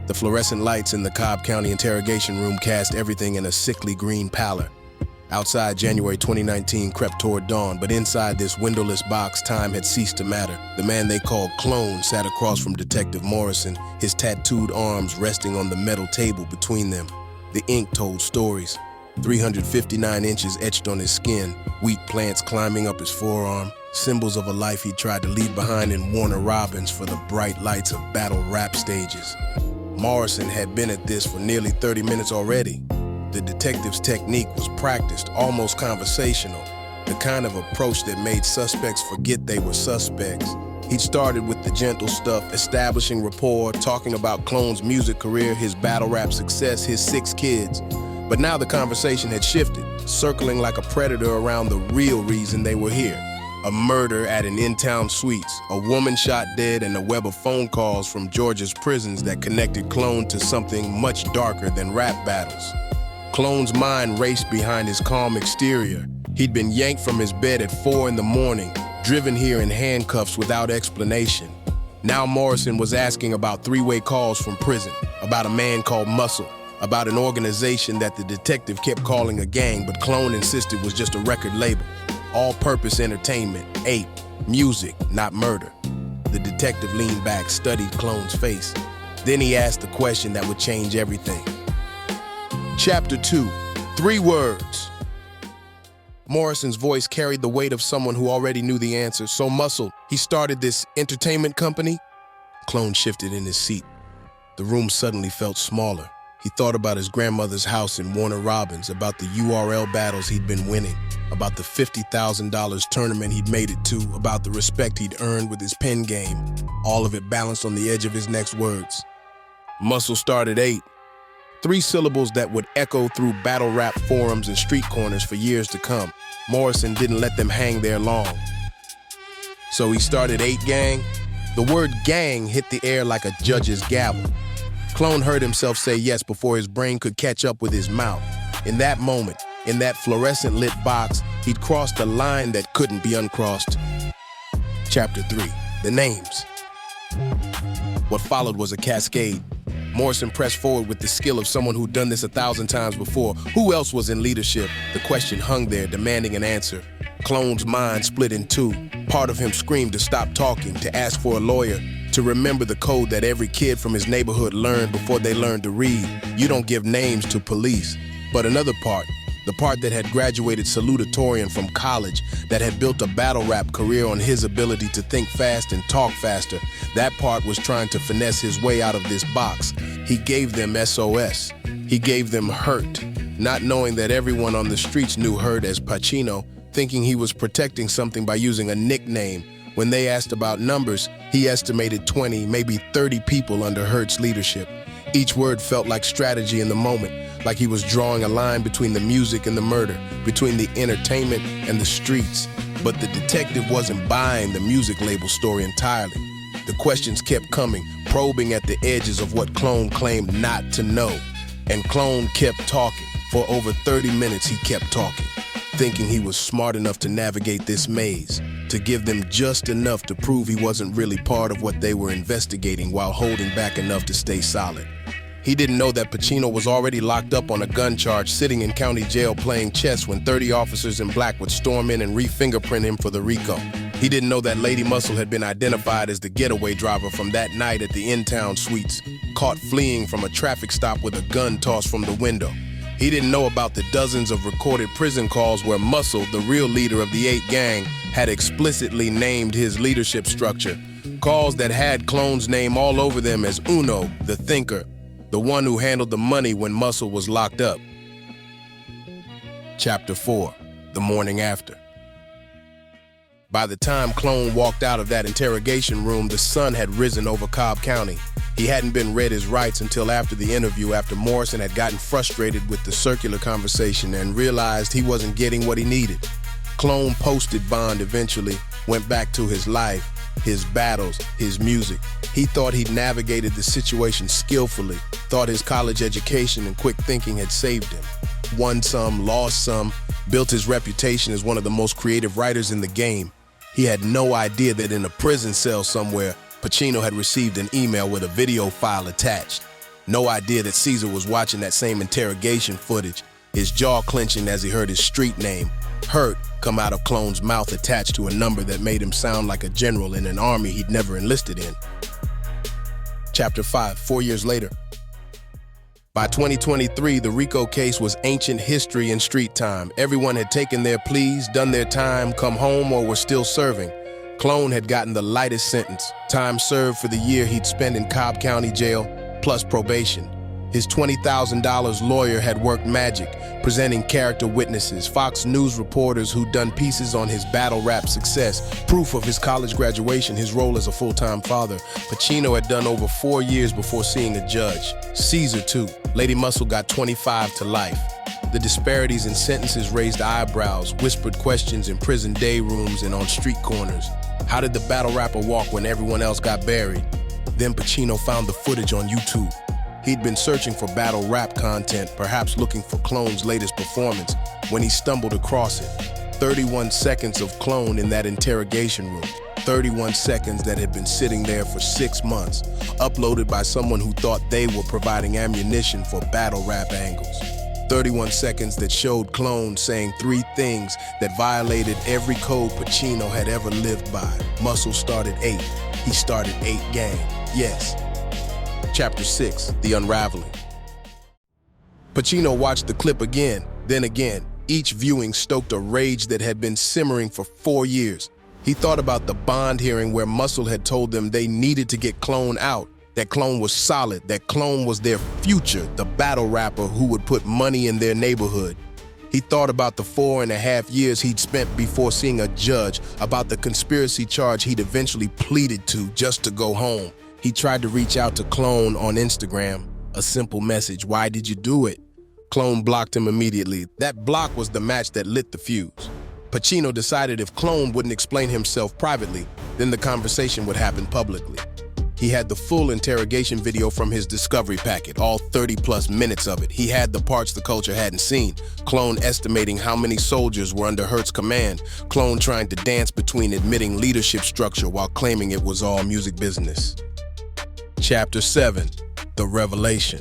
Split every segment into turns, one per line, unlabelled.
The fluorescent lights in the Cobb County Interrogation Room cast everything in a sickly green pallor. Outside, January 2019 crept toward dawn, but inside this windowless box, time had ceased to matter. The man they called Clone sat across from Detective Morrison, his tattooed arms resting on the metal table between them. The ink told stories. 359 inches etched on his skin, wheat plants climbing up his forearm, symbols of a life he tried to leave behind in Warner Robins for the bright lights of battle rap stages. Morrison had been at this for nearly 30 minutes already. The detective's technique was practiced, almost conversational, the kind of approach that made suspects forget they were suspects. He'd started with the gentle stuff, establishing rapport, talking about Clone's music career, his battle rap success, his 6 kids. But now the conversation had shifted, circling like a predator around the real reason they were here. A murder at an in-town suites, a woman shot dead, and a web of phone calls from Georgia's prisons that connected Clone to something much darker than rap battles. Clone's mind raced behind his calm exterior. He'd been yanked from his bed at 4 in the morning, driven here in handcuffs without explanation. Now Morrison was asking about 3-way calls from prison, about a man called Muscle, about an organization that the detective kept calling a gang, but Clone insisted was just a record label. All-purpose entertainment, ape, music, not murder. The detective leaned back, studied Clone's face. Then he asked the question that would change everything. Chapter 2, 3 words. Morrison's voice carried the weight of someone who already knew the answer. So Muscle, he started this entertainment company? Clone shifted in his seat. The room suddenly felt smaller. He thought about his grandmother's house in Warner Robins, about the URL battles he'd been winning, about the $50,000 tournament he'd made it to, about the respect he'd earned with his pen game, all of it balanced on the edge of his next words. Muscle started 8. 3 syllables that would echo through battle rap forums and street corners for years to come. Morrison didn't let them hang there long. So he started 8 gang? The word gang hit the air like a judge's gavel. Clone heard himself say yes before his brain could catch up with his mouth. In that moment, in that fluorescent lit box, he'd crossed a line that couldn't be uncrossed. Chapter 3, the names. What followed was a cascade. Morrison pressed forward with the skill of someone who'd done this 1,000 times before. Who else was in leadership? The question hung there, demanding an answer. Clone's mind split in 2. Part of him screamed to stop talking, to ask for a lawyer, to remember the code that every kid from his neighborhood learned before they learned to read. You don't give names to police. But another part, the part that had graduated salutatorian from college, that had built a battle rap career on his ability to think fast and talk faster, that part was trying to finesse his way out of this box. He gave them SOS. He gave them Hurt, not knowing that everyone on the streets knew Hurt as Pacino, thinking he was protecting something by using a nickname. When they asked about numbers, he estimated 20, maybe 30 people under Hurt's leadership. Each word felt like strategy in the moment, like he was drawing a line between the music and the murder, between the entertainment and the streets. But the detective wasn't buying the music label story entirely. The questions kept coming, probing at the edges of what Clone claimed not to know. And Clone kept talking. For over 30 minutes, he kept talking, thinking he was smart enough to navigate this maze, to give them just enough to prove he wasn't really part of what they were investigating while holding back enough to stay solid. He didn't know that Pacino was already locked up on a gun charge, sitting in county jail playing chess when 30 officers in black would storm in and re-fingerprint him for the RICO. He didn't know that Lady Muscle had been identified as the getaway driver from that night at the in-town suites, caught fleeing from a traffic stop with a gun tossed from the window. He didn't know about the dozens of recorded prison calls where Muscle, the real leader of the 8 gang, had explicitly named his leadership structure. Calls that had Clone's name all over them as Uno, the thinker, the one who handled the money when Muscle was locked up. Chapter 4, the morning after. By the time Clone walked out of that interrogation room, the sun had risen over Cobb County. He hadn't been read his rights until after the interview, after Morrison had gotten frustrated with the circular conversation and realized he wasn't getting what he needed. Clone posted bond eventually, went back to his life, his battles, his music. He thought he'd navigated the situation skillfully, thought his college education and quick thinking had saved him. Won some, lost some, built his reputation as one of the most creative writers in the game. He had no idea that in a prison cell somewhere, Pacino had received an email with a video file attached. No idea that Caesar was watching that same interrogation footage, his jaw clenching as he heard his street name, Hurt, come out of Clone's mouth attached to a number that made him sound like a general in an army he'd never enlisted in. Chapter 5, 4 years later. By 2023, the RICO case was ancient history in street time. Everyone had taken their pleas, done their time, come home, or were still serving. Clone had gotten the lightest sentence, time served for the year he'd spent in Cobb County Jail, plus probation. His $20,000 lawyer had worked magic, presenting character witnesses, Fox News reporters who'd done pieces on his battle rap success, proof of his college graduation, his role as a full-time father. Pacino had done over 4 years before seeing a judge. Caesar, too. Lady Muscle got 25 to life. The disparities in sentences raised eyebrows, whispered questions in prison day rooms and on street corners. How did the battle rapper walk when everyone else got buried? Then Pacino found the footage on YouTube. He'd been searching for battle rap content, perhaps looking for Clone's latest performance, when he stumbled across it. 31 seconds of Clone in that interrogation room. 31 seconds that had been sitting there for 6 months, uploaded by someone who thought they were providing ammunition for battle rap angles. 31 seconds that showed Clone saying 3 things that violated every code Pacino had ever lived by. Muscle started 8. He started 8 gang. Yes. Chapter 6, The Unraveling. Pacino watched the clip again, then again. Each viewing stoked a rage that had been simmering for 4 years. He thought about the bond hearing where Muscle had told them they needed to get Clone out, that Clone was solid, that Clone was their future, the battle rapper who would put money in their neighborhood. He thought about the 4.5 years he'd spent before seeing a judge, about the conspiracy charge he'd eventually pleaded to just to go home. He tried to reach out to Clone on Instagram. A simple message, "Why did you do it?" Clone blocked him immediately. That block was the match that lit the fuse. Pacino decided if Clone wouldn't explain himself privately, then the conversation would happen publicly. He had the full interrogation video from his discovery packet, all 30+ minutes of it. He had the parts the culture hadn't seen. Clone estimating how many soldiers were under Hurt's command. Clone trying to dance between admitting leadership structure while claiming it was all music business. Chapter 7, The Revelation.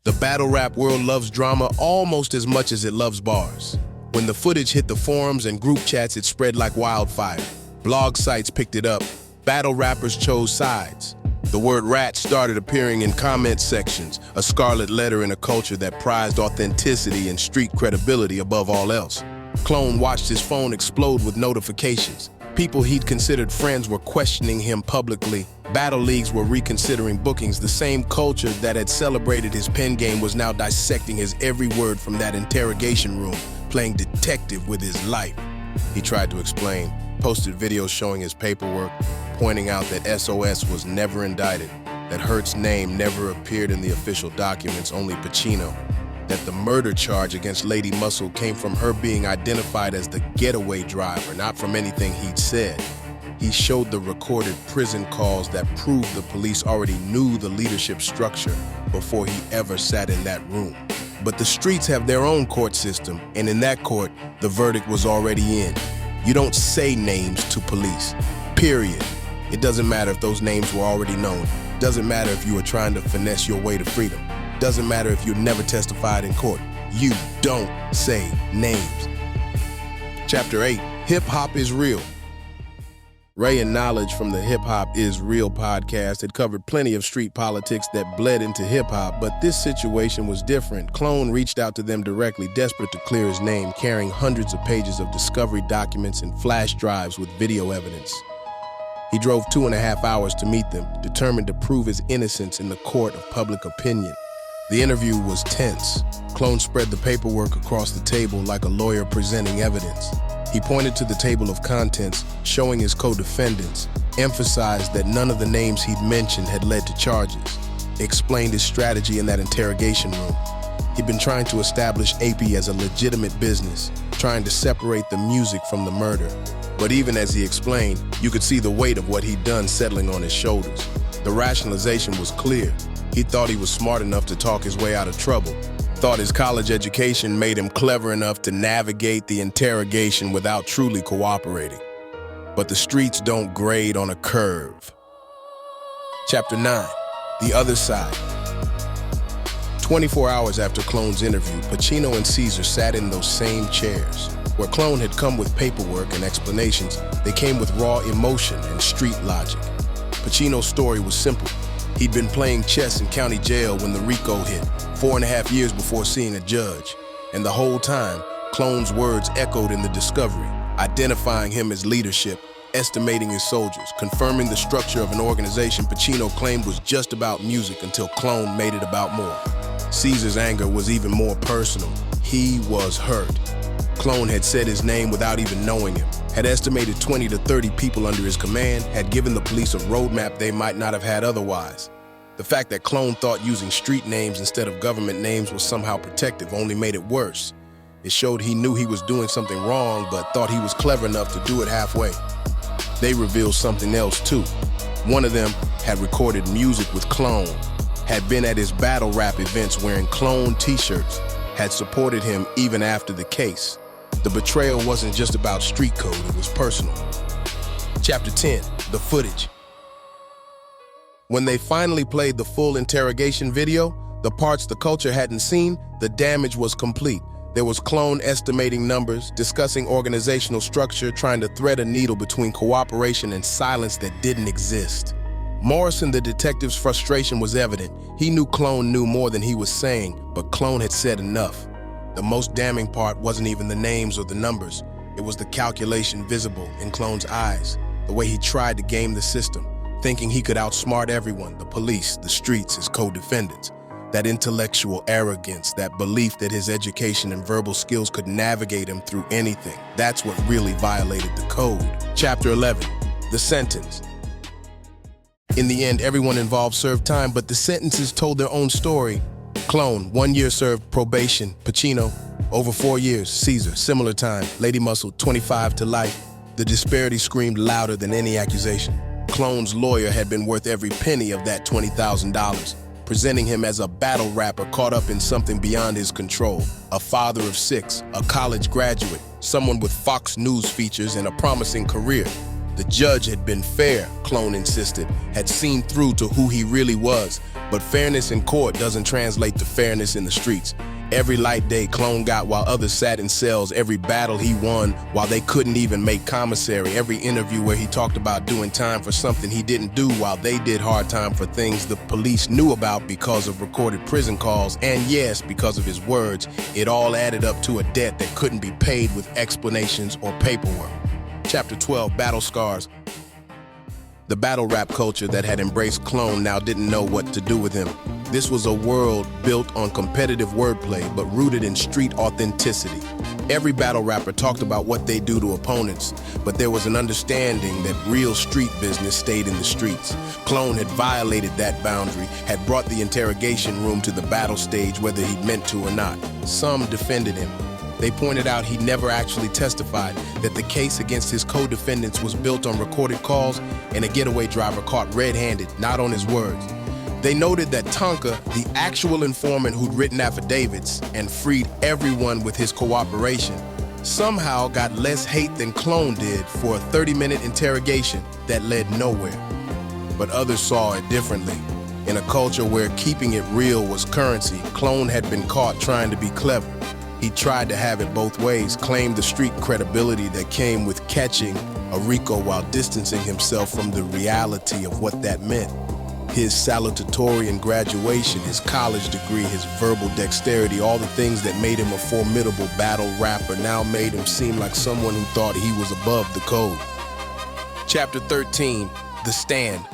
The battle rap world loves drama almost as much as it loves bars. When the footage hit the forums and group chats, it spread like wildfire. Blog sites picked it up. Battle rappers chose sides. The word rat started appearing in comment sections, a scarlet letter in a culture that prized authenticity and street credibility above all else. Clone watched his phone explode with notifications. People he'd considered friends were questioning him publicly. Battle leagues were reconsidering bookings. The same culture that had celebrated his pen game was now dissecting his every word from that interrogation room, playing detective with his life. He tried to explain, posted videos showing his paperwork, pointing out that SOS was never indicted, that Hurt's name never appeared in the official documents, only Pacino, that the murder charge against Lady Muscle came from her being identified as the getaway driver, not from anything he'd said. He showed the recorded prison calls that proved the police already knew the leadership structure before he ever sat in that room. But the streets have their own court system, and in that court, the verdict was already in. You don't say names to police, period. It doesn't matter if those names were already known. It doesn't matter if you were trying to finesse your way to freedom. It doesn't matter if you never testified in court. You don't say names. Chapter 8, Hip Hop is Real. Ray and Knowledge from the Hip Hop is Real podcast had covered plenty of street politics that bled into hip hop, but this situation was different. Clone reached out to them directly, desperate to clear his name, carrying hundreds of pages of discovery documents and flash drives with video evidence. He drove 2.5 hours to meet them, determined to prove his innocence in the court of public opinion. The interview was tense. Clone spread the paperwork across the table like a lawyer presenting evidence. He pointed to the table of contents, showing his co-defendants, emphasized that none of the names he'd mentioned had led to charges, explained his strategy in that interrogation room. He'd been trying to establish AP as a legitimate business, trying to separate the music from the murder. But even as he explained, you could see the weight of what he'd done settling on his shoulders. The rationalization was clear. He thought he was smart enough to talk his way out of trouble. Thought his college education made him clever enough to navigate the interrogation without truly cooperating. But the streets don't grade on a curve. Chapter 9, The Other Side. 24 hours after Clone's interview, Pacino and Caesar sat in those same chairs. Where Clone had come with paperwork and explanations, they came with raw emotion and street logic. Pacino's story was simple. He'd been playing chess in county jail when the RICO hit, 4.5 years before seeing a judge. And the whole time, Clone's words echoed in the discovery, identifying him as leadership, estimating his soldiers, confirming the structure of an organization Pacino claimed was just about music until Clone made it about more. Caesar's anger was even more personal. He was hurt. Clone had said his name without even knowing him, had estimated 20 to 30 people under his command, had given the police a roadmap they might not have had otherwise. The fact that Clone thought using street names instead of government names was somehow protective only made it worse. It showed he knew he was doing something wrong, but thought he was clever enough to do it halfway. They revealed something else too. One of them had recorded music with Clone, had been at his battle rap events wearing Clone t-shirts, had supported him even after the case. The betrayal wasn't just about street code, it was personal. Chapter 10, The Footage. When they finally played the full interrogation video, the parts the culture hadn't seen, the damage was complete. There was Clone estimating numbers, discussing organizational structure, trying to thread a needle between cooperation and silence that didn't exist. Morrison, the detective's frustration was evident. He knew Clone knew more than he was saying, but Clone had said enough. The most damning part wasn't even the names or the numbers. It was the calculation visible in Clone's eyes, the way he tried to game the system, thinking he could outsmart everyone, the police, the streets, his co-defendants. That intellectual arrogance, that belief that his education and verbal skills could navigate him through anything. That's what really violated the code. Chapter 11, The Sentence. In the end, everyone involved served time, but the sentences told their own story. Clone, 1 year served probation. Pacino, over 4 years. Caesar, similar time. Lady Muscle, 25 to life. The disparity screamed louder than any accusation. Clone's lawyer had been worth every penny of that $20,000, presenting him as a battle rapper caught up in something beyond his control. A father of 6, a college graduate, someone with Fox News features and a promising career. The judge had been fair, Clone insisted, had seen through to who he really was. But fairness in court doesn't translate to fairness in the streets. Every light day Clone got while others sat in cells, every battle he won while they couldn't even make commissary, every interview where he talked about doing time for something he didn't do while they did hard time for things the police knew about because of recorded prison calls, and yes, because of his words, it all added up to a debt that couldn't be paid with explanations or paperwork. Chapter 12, Battle Scars. The battle rap culture that had embraced Clone now didn't know what to do with him. This was a world built on competitive wordplay, but rooted in street authenticity. Every battle rapper talked about what they do to opponents, but there was an understanding that real street business stayed in the streets. Clone had violated that boundary, had brought the interrogation room to the battle stage whether he'd meant to or not. Some defended him. They pointed out he never actually testified, that the case against his co-defendants was built on recorded calls and a getaway driver caught red-handed, not on his words. They noted that Tonka, the actual informant who'd written affidavits and freed everyone with his cooperation, somehow got less hate than Clone did for a 30-minute interrogation that led nowhere. But others saw it differently. In a culture where keeping it real was currency, Clone had been caught trying to be clever. He tried to have it both ways, claimed the street credibility that came with catching a RICO while distancing himself from the reality of what that meant. His salutatorian graduation, his college degree, his verbal dexterity, all the things that made him a formidable battle rapper now made him seem like someone who thought he was above the code. Chapter 13, The Stand.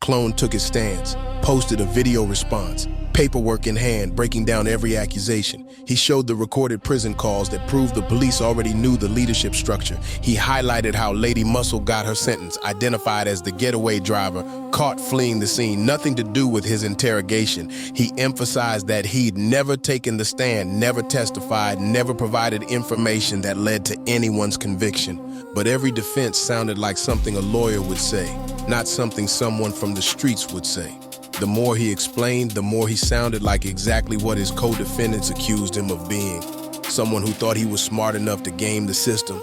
Clone took his stance, posted a video response, paperwork in hand, breaking down every accusation. He showed the recorded prison calls that proved the police already knew the leadership structure. He highlighted how Lady Muscle got her sentence, identified as the getaway driver, caught fleeing the scene, nothing to do with his interrogation. He emphasized that he'd never taken the stand, never testified, never provided information that led to anyone's conviction. But every defense sounded like something a lawyer would say, not something someone from the streets would say. The more he explained, the more he sounded like exactly what his co-defendants accused him of being. Someone who thought he was smart enough to game the system,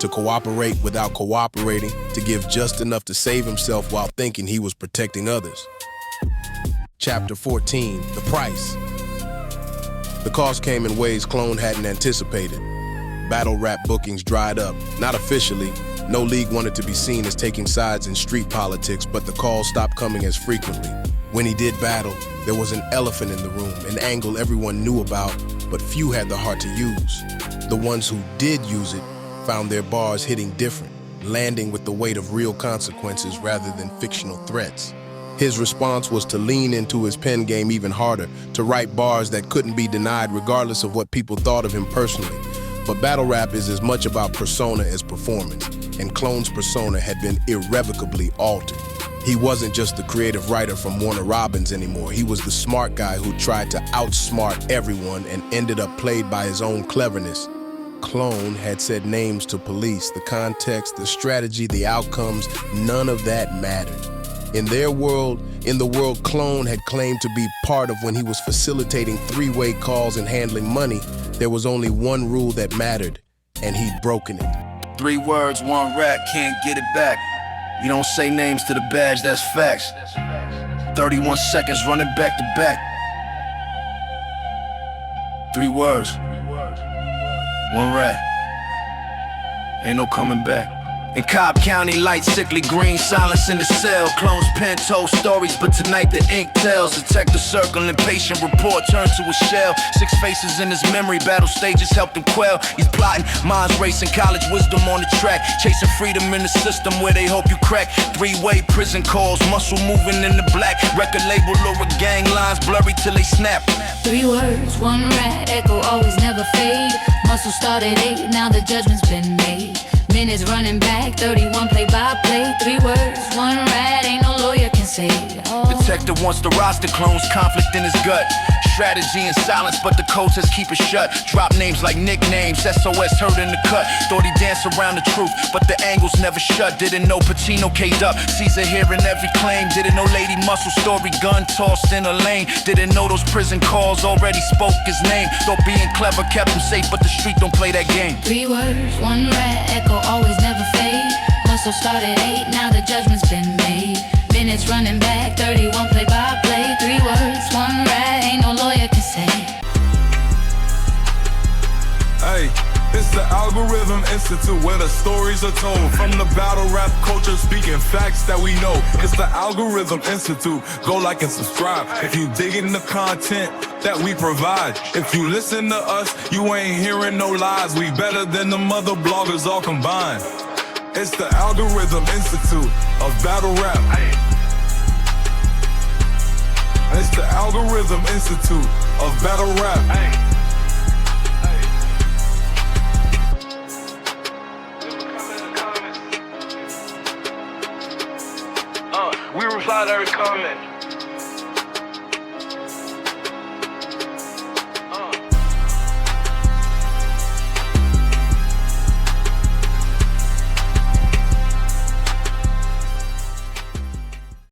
to cooperate without cooperating, to give just enough to save himself while thinking he was protecting others. Chapter 14, The Price. The cost came in ways Clone hadn't anticipated. Battle rap bookings dried up, not officially. No league wanted to be seen as taking sides in street politics, but the calls stopped coming as frequently. When he did battle, there was an elephant in the room, an angle everyone knew about, but few had the heart to use. The ones who did use it found their bars hitting different, landing with the weight of real consequences rather than fictional threats. His response was to lean into his pen game even harder, to write bars that couldn't be denied regardless of what people thought of him personally. But battle rap is as much about persona as performance, and Clone's persona had been irrevocably altered. He wasn't just the creative writer from Warner Robins anymore. He was the smart guy who tried to outsmart everyone and ended up played by his own cleverness. Clone had said names to police. The context, the strategy, the outcomes, none of that mattered. In their world, in the world Clone had claimed to be part of when he was facilitating three-way calls and handling money, there was only one rule that mattered, and he'd broken it.
3 words, 1 rat, can't get it back. You don't say names to the badge, that's facts. 31 seconds running back to back. 3 words, 1 rat. Ain't no coming back. In Cobb County, light, sickly green, silence in the cell. Clones pen told stories, but tonight the ink tells. Detective circle, impatient report turned to a shell. 6 faces in his memory, battle stages helped him quell. He's plotting, minds racing, college wisdom on the track. Chasing freedom in the system where they hope you crack. 3-way prison calls, muscle moving in the black. Record label or a gang lines blurry till they snap.
3 words, 1 rat, echo always never fade. Muscle started 8, now the judgment's been made. Minutes running back, 31 play by play. 3 words, 1 rat, ain't no lawyer can say.
Detective wants the roster, Clones conflict in his gut. Strategy and silence, but the code says keep it shut. Drop names like nicknames, SOS Hurt in the cut. Thought he danced around the truth, but the angles never shut. Didn't know Pacino K'd up, Caesar hearing every claim. Didn't know Lady Muscle story, gun tossed in a lane. Didn't know those prison calls already spoke his name. Thought being clever kept him safe, but the street don't play that game.
3 words, 1 rat, echo always never fade. Muscle started 8, now the judgment's been made. Minutes running back, 31 play by play. 3 words, 1 rat, ain't no lawyer can say.
Hey, it's the Algorithm Institute where the stories are told. From the battle rap culture speaking facts that we know. It's the Algorithm Institute, go like and subscribe. If you digging the content that we provide. If you listen to us, you ain't hearing no lies. We better than the mother bloggers all combined. It's the Algorithm Institute of battle rap. It's the Algorithm Institute of battle rap.
We reply to every comment.